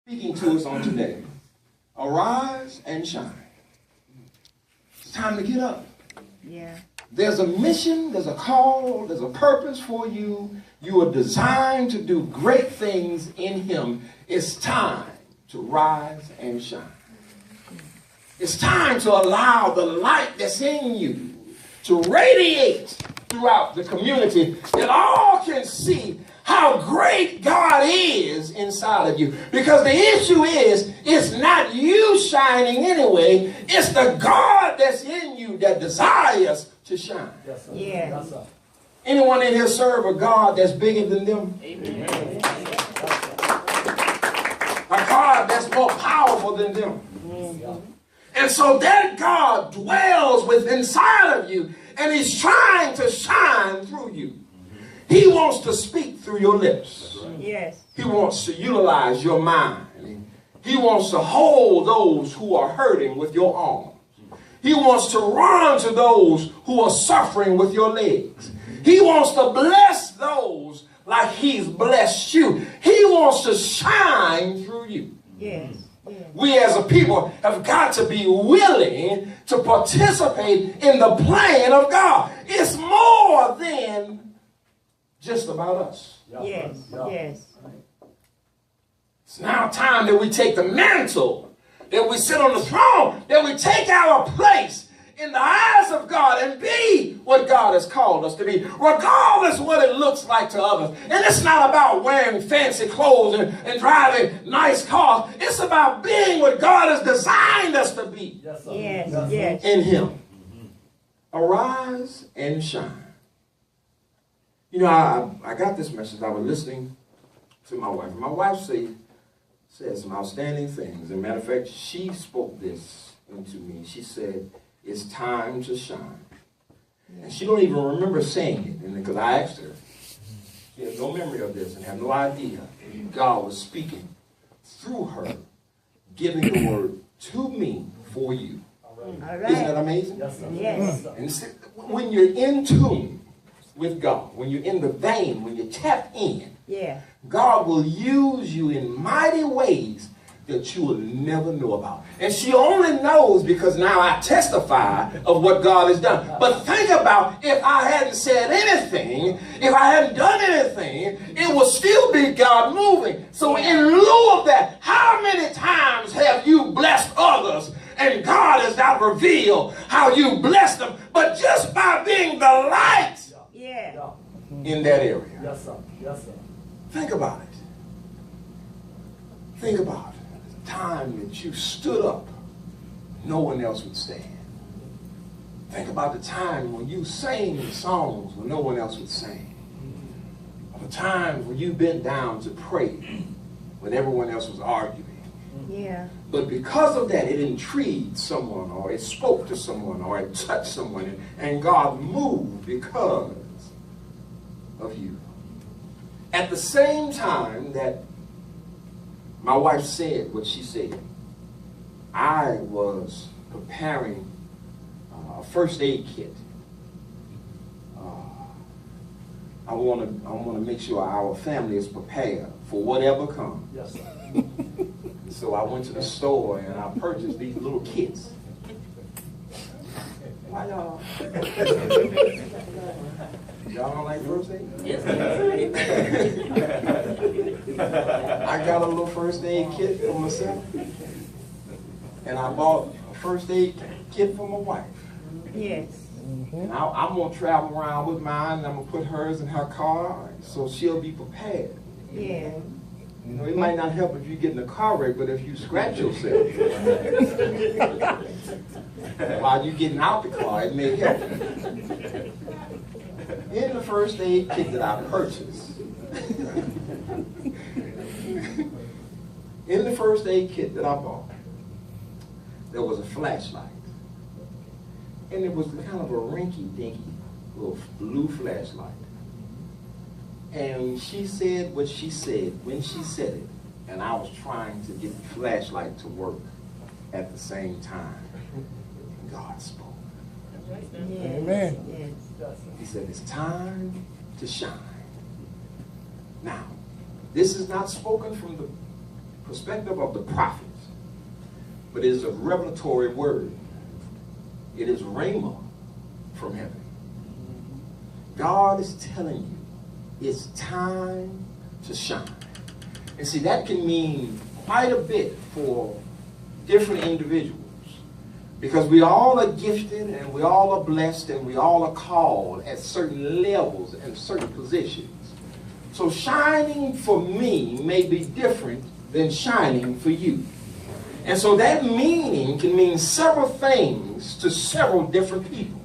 speaking to us on today. Arise and shine. It's time to get up. Yeah. There's a mission, there's a call, there's a purpose for you. You are designed to do great things in Him. It's time to rise and shine. It's time to allow the light that's in you to radiate throughout the community, that all can see how great God is inside of you. Because the issue is, it's not you shining anyway, it's the God that's in you that desires to shine. Yes, sir. Yeah. Yes, sir. Anyone in here serve a God that's bigger than them? Amen. A God that's more powerful than them. And so that God dwells within inside of you, and He's trying to shine through you. He wants to speak through your lips. Yes. He wants to utilize your mind. He wants to hold those who are hurting with your arms. He wants to run to those who are suffering with your legs. He wants to bless those like He's blessed you. He wants to shine through you. Yes. We as a people have got to be willing to participate in the plan of God. It's more than just about us. Yes. Yes. It's now time that we take the mantle, that we sit on the throne, that we take our place in the eyes of God and be what God has called us to be, regardless what it looks like to others. And it's not about wearing fancy clothes and driving nice cars. It's about being what God has designed us to be. Yes, sir. Yes. Yes, sir. Yes. In Him. Arise and shine. You know, I got this message. I was listening to my wife. My wife said some outstanding things. As a matter of fact, she spoke this into me. She said, it's time to shine. And she don't even remember saying it. And because I asked her, she has no memory of this and had no idea God was speaking through her, giving the word to me for you. All right. All Isn't that right. amazing? Yes, sir. Yes. Yes, sir. And it's, when you're in tune with God, when you're in the vein, when you tap in, Yeah. God will use you in mighty ways that you will never know about. And she only knows because now I testify of what God has done. But think about if I hadn't said anything, if I hadn't done anything, it would still be God moving. So in lieu of that, how many times have you blessed others and God has not revealed how you blessed them, but just by being the light Yeah. in that area? Yes, sir. Yes, sir. Think about it. Think about it. The time that you stood up, no one else would stand. Think about the time when you sang songs when no one else would sing. Or the times when you bent down to pray when everyone else was arguing. Yeah. But because of that, it intrigued someone, or it spoke to someone, or it touched someone, and God moved because of you. At the same time that my wife said what she said, I was preparing a first aid kit. I want to make sure our family is prepared for whatever comes. Yes, sir. So I went to the store and I purchased these little kits. Why y'all? Y'all don't like first aid? Yes. I got a little first aid kit for myself. And I bought a first aid kit for my wife. Yes. And I'm going to travel around with mine and I'm going to put hers in her car so she'll be prepared. Yeah. You know, it might not help if you get in a car wreck, but if you scratch yourself while you're getting out the car, it may help. In the first aid kit that I purchased, in the first aid kit that I bought, there was a flashlight. And it was kind of a rinky-dinky little blue flashlight. And she said what she said when she said it, and I was trying to get the flashlight to work at the same time. And God spoke. Yes. Amen. Yes. He said, it's time to shine. Now, this is not spoken from the perspective of the prophets, but it is a revelatory word. It is rhema from heaven. God is telling you it's time to shine. And see, that can mean quite a bit for different individuals, because we all are gifted and we all are blessed and we all are called at certain levels and certain positions. So shining for me may be different than shining for you. And so that meaning can mean several things to several different people.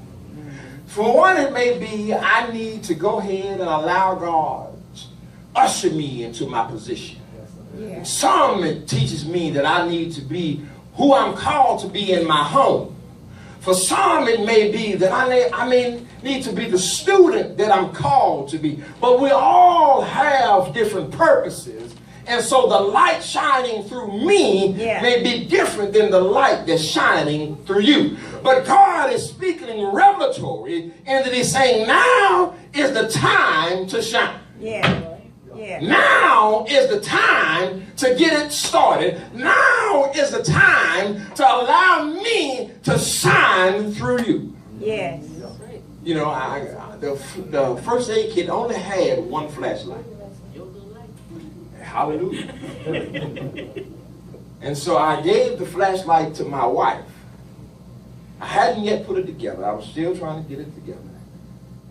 For one, it may be I need to go ahead and allow God to usher me into my position. Yeah. Some, it teaches me that I need to be who I'm called to be in my home. For some, it may be that I may need to be the student that I'm called to be. But we all have different purposes. And so the light shining through me may be different than the light that's shining through you. But God is speaking revelatory, and that he's saying now is the time to shine. Yeah. Yeah. Now is the time to get it started. Now is the time to allow me to shine through you. Yes. You know, the first aid kit only had one flashlight. Hallelujah. And so I gave the flashlight to my wife. I hadn't yet put it together. I was still trying to get it together.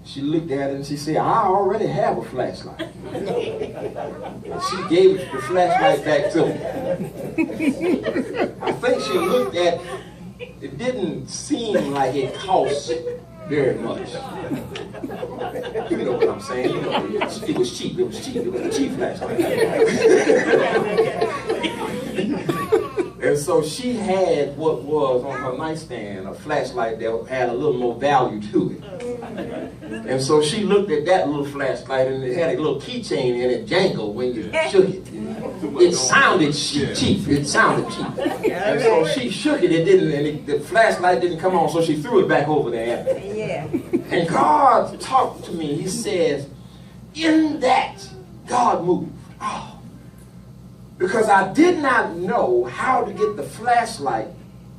She looked at it and she said, I already have a flashlight. And she gave the flashlight back to me. I think she looked at it. It didn't seem like it cost very much. You know what I'm saying? You know, it was cheap. It was cheap. It was a cheap flashlight. And so she had what was on her nightstand a flashlight that had a little more value to it. And so she looked at that little flashlight, and it had a little keychain in it, jangled when you shook it. It sounded cheap. It sounded cheap. And so she shook it. It didn't, and the flashlight didn't come on. So she threw it back over there. Yeah. And God talked to me. He says, in that, God moved. Oh. Because I did not know how to get the flashlight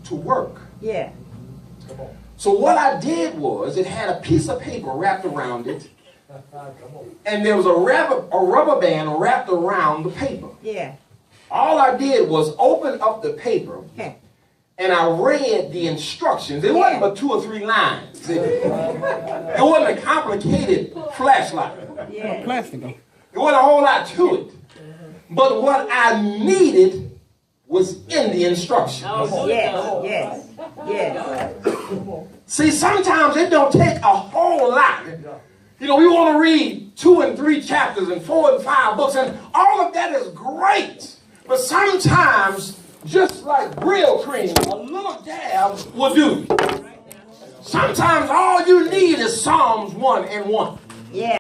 to work. Yeah. So what I did was, it had a piece of paper wrapped around it, and there was a rubber band wrapped around the paper. Yeah. All I did was open up the paper, and I read the instructions. It wasn't but 2 or 3 lines. It wasn't a complicated flashlight. Yeah. Plastic. There wasn't a whole lot to it. But what I needed was in the instructions. Yes. Yes. Yes. See, sometimes it don't take a whole lot. You know, we want to read 2 and 3 chapters and 4 and 5 books, and all of that is great. But sometimes, just like Brill cream, a little dab will do. Sometimes all you need is Psalms 1 and 1. Yeah.